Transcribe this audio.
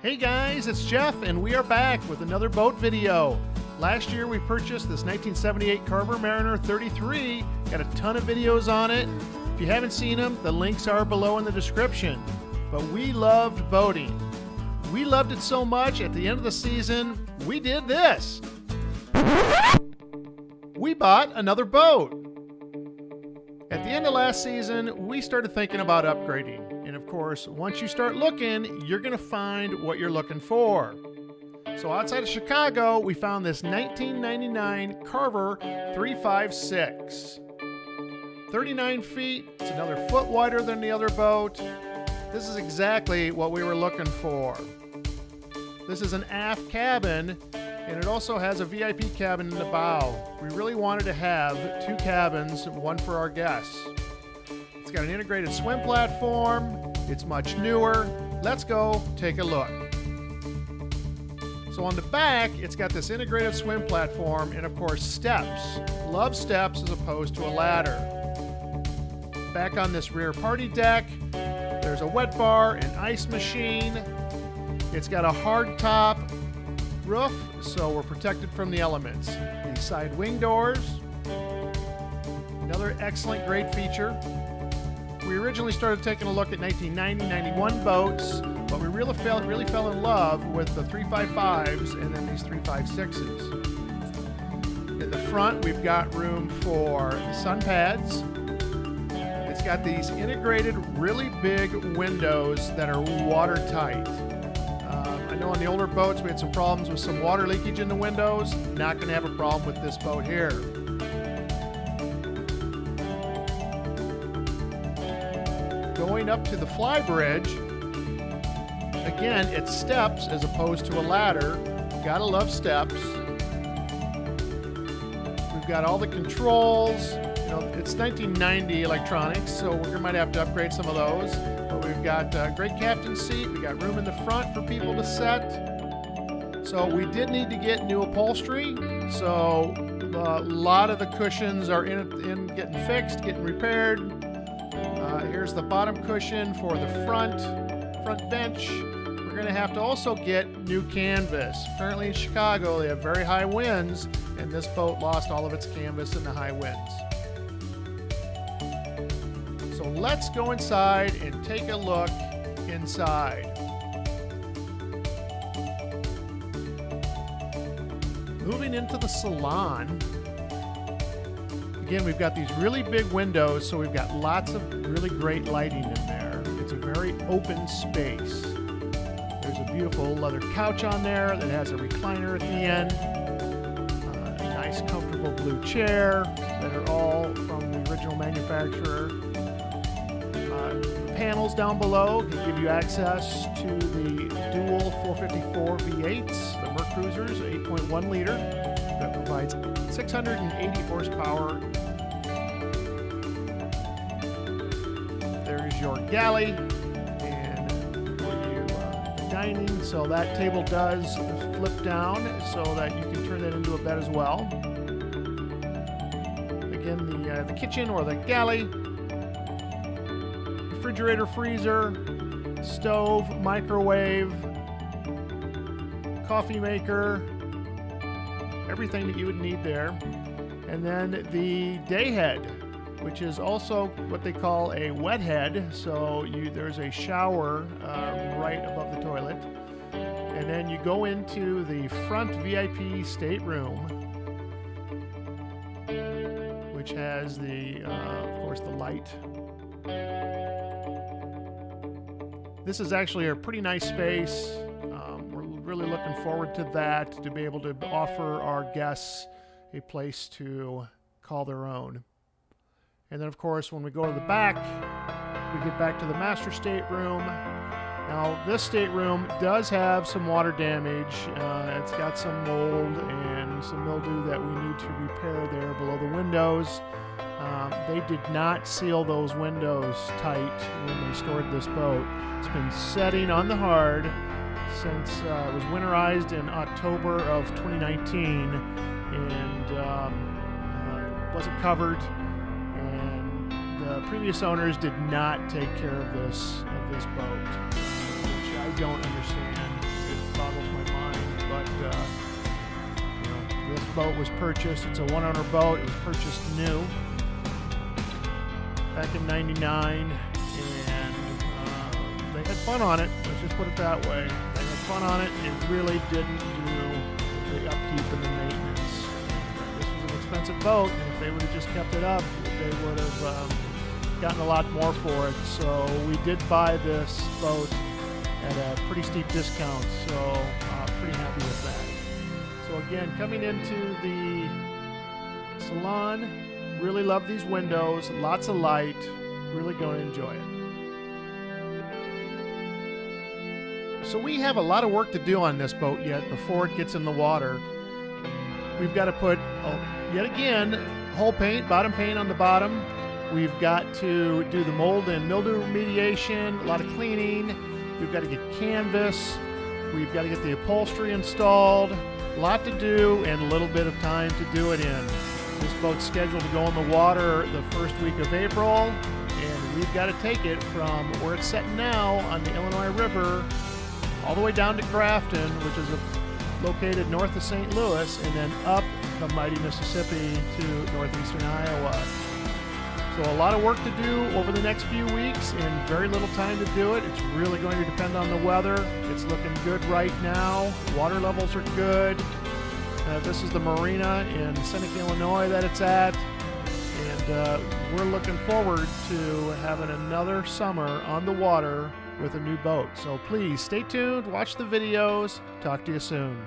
Hey guys, it's Jeff and we are back with another boat video. Last year we purchased this 1978 Carver Mariner 33. Got a ton of videos on it. If you haven't seen them, the links are below in the description. But we loved boating. We loved it so much, at the end of the season, we did this. We bought another boat. At the end of last season, we started thinking about upgrading. And of course, once you start looking, you're going to find what you're looking for. So outside of Chicago, we found this 1999 Carver 356. 39 feet, it's another foot wider than the other boat. This is exactly what we were looking for. This is an aft cabin, and it also has a VIP cabin in the bow. We really wanted to have two cabins, one for our guests. It's got an integrated swim platform. It's much newer. Let's go take a look. So on the back, it's got this integrated swim platform and of course steps. Love steps as opposed to a ladder. Back on this rear party deck, there's a wet bar, an ice machine. It's got a hard top roof, so we're protected from the elements. These side wing doors, another excellent, great feature. We originally started taking a look at 1990-91 boats, but we really fell in love with the 355s and then these 356s. In the front, we've got room for sun pads. It's got these integrated, really big windows that are watertight. I know on the older boats we had some problems with some water leakage in the windows. Not going to have a problem with this boat here. Going up to the fly bridge, again, it's steps as opposed to a ladder. Gotta love steps. We've got all the controls. You know, it's 1990 electronics, so we might have to upgrade some of those. But we've got a great captain seat. We got room in the front for people to set. So we did need to get new upholstery. So a lot of the cushions are in getting fixed, getting repaired. Here's the bottom cushion for the front bench. We're going to have to also get new canvas. Apparently in Chicago they have very high winds, and this boat lost all of its canvas in the high winds. So let's go inside and take a look inside. Moving into the salon. Again, we've got these really big windows, so we've got lots of really great lighting in there. It's a very open space. There's a beautiful leather couch on there that has a recliner at the end. A nice comfortable blue chair that are all from the original manufacturer. The panels down below can give you access to the dual 454 V8s, the Mercruisers, 8.1 liter, that provides 680 horsepower. There's your galley and for you dining. So that table does flip down so that you can turn that into a bed as well. Again, the kitchen or the galley, refrigerator, freezer, stove, microwave, coffee maker, everything that you would need there. And then the day head, which is also what they call a wet head. So there's a shower right above the toilet. And then you go into the front VIP stateroom, which has of course, the light. This is actually a pretty nice space. We're really looking forward to that, to be able to offer our guests a place to call their own. And then, of course, when we go to the back, we get back to the master stateroom. Now, this stateroom does have some water damage. It's got some mold and some mildew that we need to repair there below the windows. They did not seal those windows tight when they stored this boat. It's been setting on the hard since it was winterized in October of 2019, and wasn't covered. And the previous owners did not take care of this boat, which I don't understand. boggles my mind. But you know, this boat was purchased. It's a one-owner boat. It was purchased new back in '99, and they had fun on it. Let's just put it that way. They had fun on it, and it really didn't do the upkeep and the maintenance. This was an expensive boat, and if they would have just kept it up, they would have gotten a lot more for it. So we did buy this boat at a pretty steep discount, so pretty happy with that. So again, coming into the salon, really love these windows, lots of light, really going to enjoy it. So we have a lot of work to do on this boat yet before it gets in the water. We've got to put, yet again, hull paint, bottom paint on the bottom. We've got to do the mold and mildew remediation, a lot of cleaning. We've got to get canvas. We've got to get the upholstery installed. A lot to do and a little bit of time to do it in. This boat's scheduled to go in the water the first week of April, and we've got to take it from where it's set now on the Illinois River all the way down to Grafton, which is located north of St. Louis, and then up the mighty Mississippi to northeastern Iowa. So a lot of work to do over the next few weeks and very little time to do it. It's really going to depend on the weather. It's looking good right now. Water levels are good. This is the marina in Seneca, Illinois that it's at. And we're looking forward to having another summer on the water with a new boat. So please stay tuned, watch the videos. Talk to you soon.